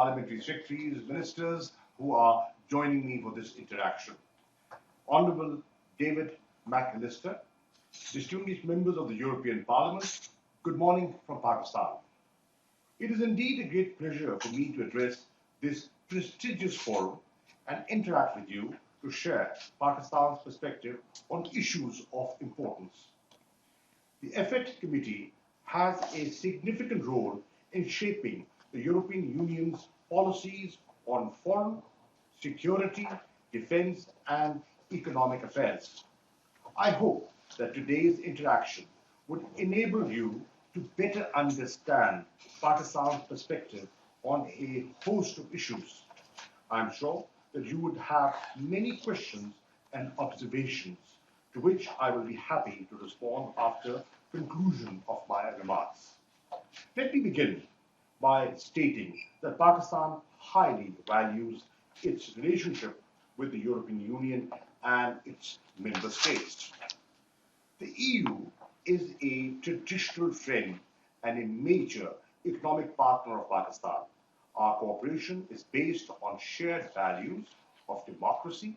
parliamentary secretaries, ministers who are joining me for this interaction. Honorable David McAllister, distinguished members of the European Parliament, good morning from Pakistan. It is indeed a great pleasure for me to address this prestigious forum and interact with you to share Pakistan's perspective on issues of importance. The EFET Committee has a significant role in shaping the European Union's policies on foreign, security, defense, and economic affairs. I hope that today's interaction would enable you to better understand Pakistan's perspective on a host of issues. I'm sure that you would have many questions and observations to which I will be happy to respond after conclusion of my remarks. Let me begin by stating that Pakistan highly values its relationship with the European Union and its member states. The EU is a traditional friend and a major economic partner of Pakistan. Our cooperation is based on shared values of democracy,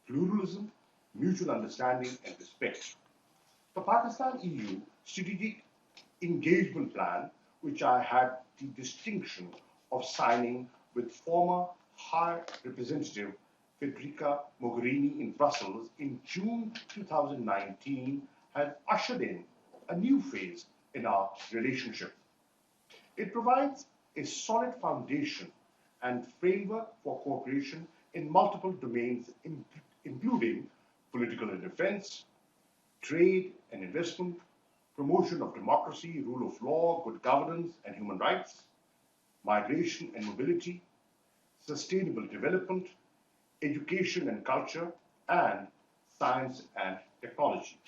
pluralism, mutual understanding, and respect. The Pakistan-EU Strategic Engagement Plan, which I had the distinction of signing with former High Representative Federica Mogherini in Brussels in June 2019, has ushered in a new phase in our relationship. It provides a solid foundation and framework for cooperation in multiple domains, including political and defense, trade and investment, promotion of democracy, rule of law, good governance, and human rights, migration and mobility, sustainable development, education and culture, and science and technology.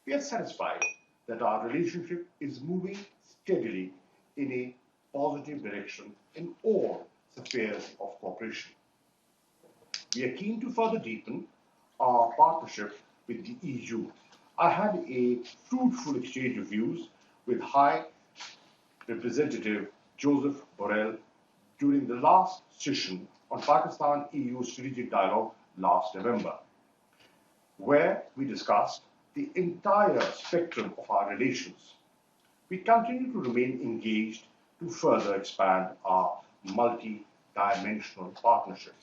We are satisfied that our relationship is moving steadily in a positive direction in all spheres of cooperation. We are keen to further deepen our partnership with the EU. I had a fruitful exchange of views with High Representative Joseph Borrell during the last session on Pakistan-EU Strategic Dialogue last November, where we discussed the entire spectrum of our relations. We continue to remain engaged to further expand our multi-dimensional partnership.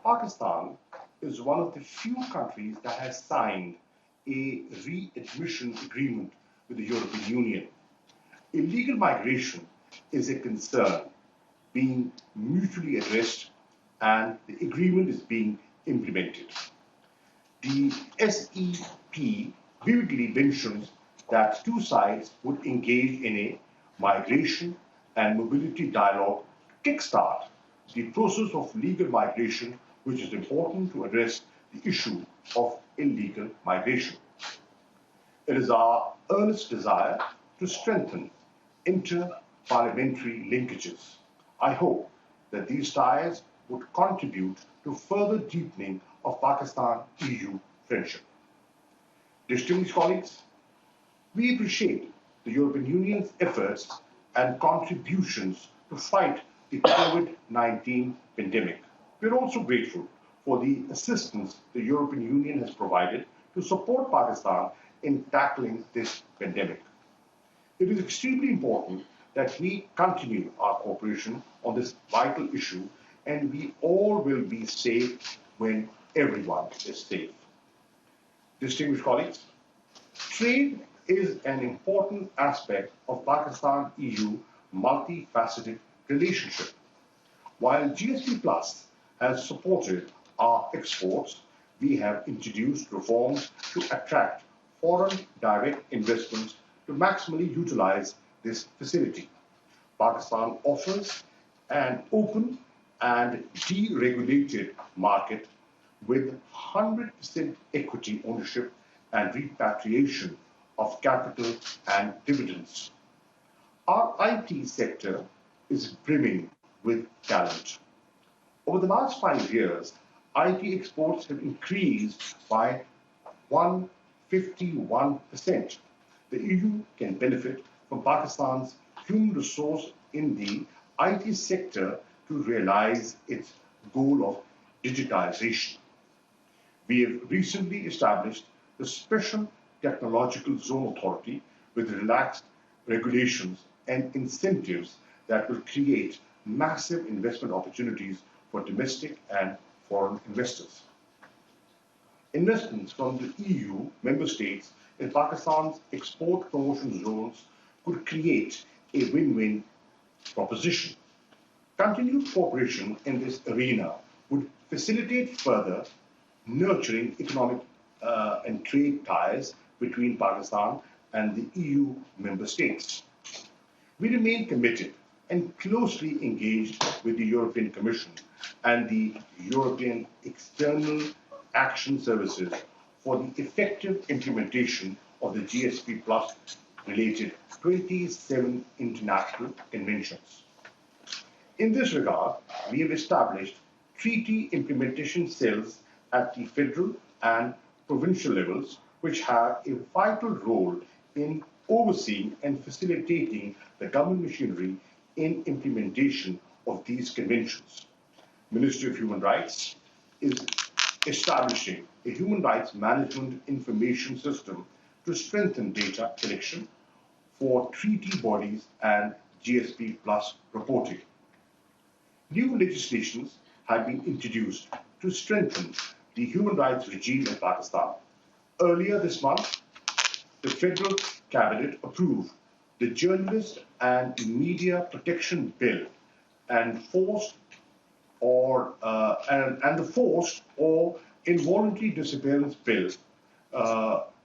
Pakistan is one of the few countries that has signed a readmission agreement with the European Union. Illegal migration is a concern being mutually addressed, and the agreement is being implemented. The SEP vividly mentions that two sides would engage in a migration and mobility dialogue to kickstart the process of legal migration, which is important to address the issue of illegal migration. It is our earnest desire to strengthen inter-parliamentary linkages. I hope that these ties would contribute to further deepening of Pakistan-EU friendship. Distinguished colleagues, we appreciate the European Union's efforts and contributions to fight the COVID-19 pandemic. We are also grateful for the assistance the European Union has provided to support Pakistan in tackling this pandemic. It is extremely important that we continue our cooperation on this vital issue, and we all will be safe when everyone is safe. Distinguished colleagues, trade is an important aspect of Pakistan-EU multifaceted relationship. While GSP Plus has supported our exports, we have introduced reforms to attract foreign direct investments to maximally utilize this facility. Pakistan offers an open and deregulated market with 100% equity ownership and repatriation of capital and dividends. Our IT sector is brimming with talent. Over the last 5 years, IT exports have increased by 151%. The EU can benefit from Pakistan's human resource in the IT sector to realize its goal of digitization. We have recently established the Special Technological Zone Authority with relaxed regulations and incentives that will create massive investment opportunities for domestic and foreign investors. Investments from the EU member states in Pakistan's export promotion zones could create a win-win proposition. Continued cooperation in this arena would facilitate further nurturing economic and trade ties between Pakistan and the EU member states. We remain committed and closely engaged with the European Commission and the European External Action Services for the effective implementation of the GSP Plus related 27 international conventions. In this regard, we have established treaty implementation cells at the federal and provincial levels, which have a vital role in overseeing and facilitating the government machinery in implementation of these conventions. Ministry of Human Rights is establishing a human rights management information system to strengthen data collection for treaty bodies and GSP Plus reporting. New legislations have been introduced to strengthen the human rights regime in Pakistan. Earlier this month, the Federal Cabinet approved the Journalist and Media Protection Bill and the Forced or Involuntary Disappearance Bill,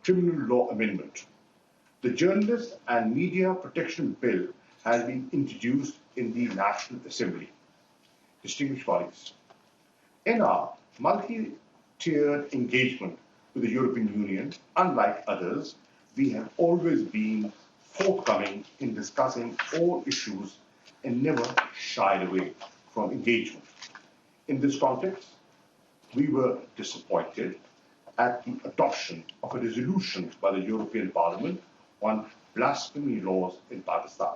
Criminal Law Amendment. The Journalist and Media Protection Bill has been introduced in the National Assembly. Distinguished colleagues, in our multi-tiered engagement with the European Union, unlike others, we have always been forthcoming in discussing all issues and never shied away from engagement. In this context, we were disappointed at the adoption of a resolution by the European Parliament on blasphemy laws in Pakistan.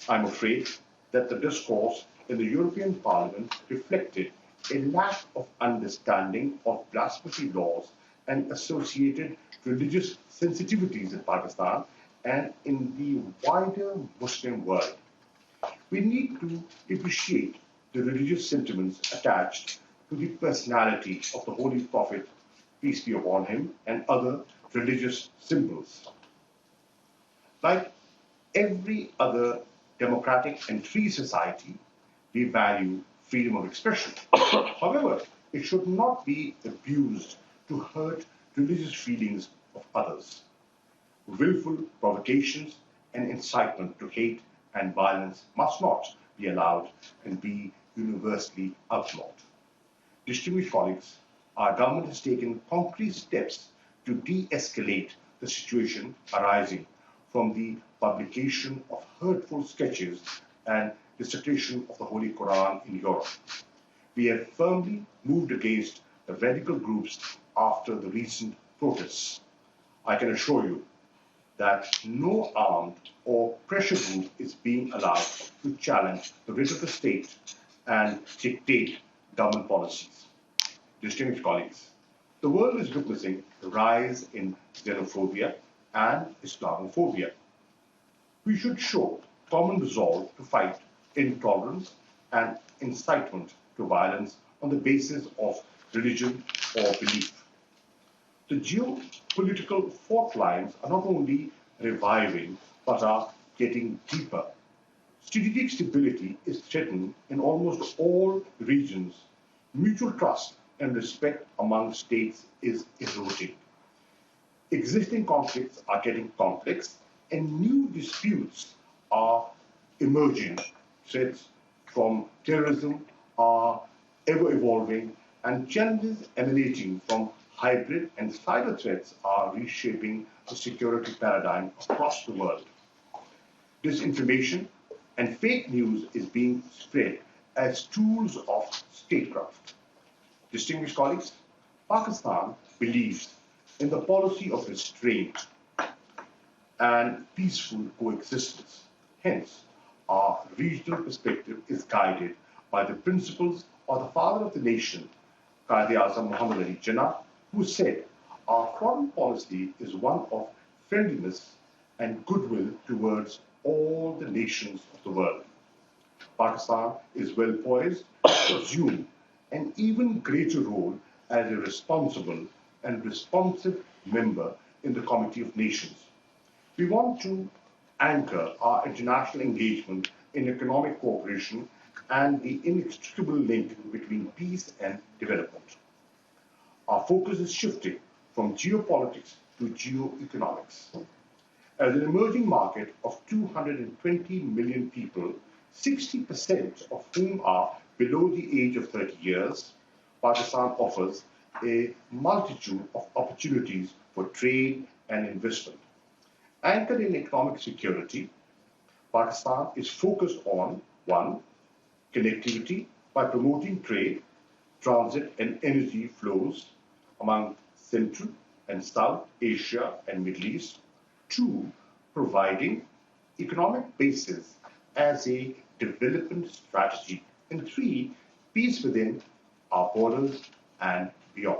I'm afraid that the discourse in the European Parliament reflected a lack of understanding of blasphemy laws and associated religious sensitivities in Pakistan and in the wider Muslim world. We need to appreciate the religious sentiments attached to the personality of the Holy Prophet, peace be upon him, and other religious symbols. Like every other democratic and free society, we value freedom of expression. However, it should not be abused to hurt religious feelings of others. Willful provocations and incitement to hate and violence must not be allowed and be universally outlawed. Distinguished colleagues, our government has taken concrete steps to de-escalate the situation arising from the publication of hurtful sketches and dissection of the Holy Quran in Europe. We have firmly moved against the radical groups after the recent protests. I can assure you that no armed or pressure group is being allowed to challenge the writ of the state and dictate government policies. Distinguished colleagues, the world is witnessing a rise in xenophobia and Islamophobia. We should show common resolve to fight intolerance and incitement to violence on the basis of religion or belief. The geopolitical fault lines are not only reviving but are getting deeper. Strategic stability is threatened in almost all regions. Mutual trust and respect among states is eroding. Existing conflicts are getting complex and new disputes are emerging. Threats from terrorism are ever evolving, and challenges emanating from hybrid and cyber threats are reshaping the security paradigm across the world. Disinformation and fake news is being spread as tools of statecraft. Distinguished colleagues, Pakistan believes in the policy of restraint and peaceful coexistence. Hence, our regional perspective is guided by the principles of the father of the nation, Quaid-e-Azam Muhammad Ali Jinnah, who said, "Our foreign policy is one of friendliness and goodwill towards all the nations of the world." Pakistan is well poised to assume an even greater role as a responsible and responsive member in the Committee of Nations. We want to anchor our international engagement in economic cooperation and the inextricable link between peace and development. Our focus is shifting from geopolitics to geoeconomics. As an emerging market of 220 million people, 60% of whom are below the age of 30 years, Pakistan offers a multitude of opportunities for trade and investment. Anchored in economic security, Pakistan is focused on 1. Connectivity by promoting trade, transit and energy flows among Central and South Asia and Middle East. 2. Providing economic basis as a development strategy. And 3. Peace within our borders and beyond.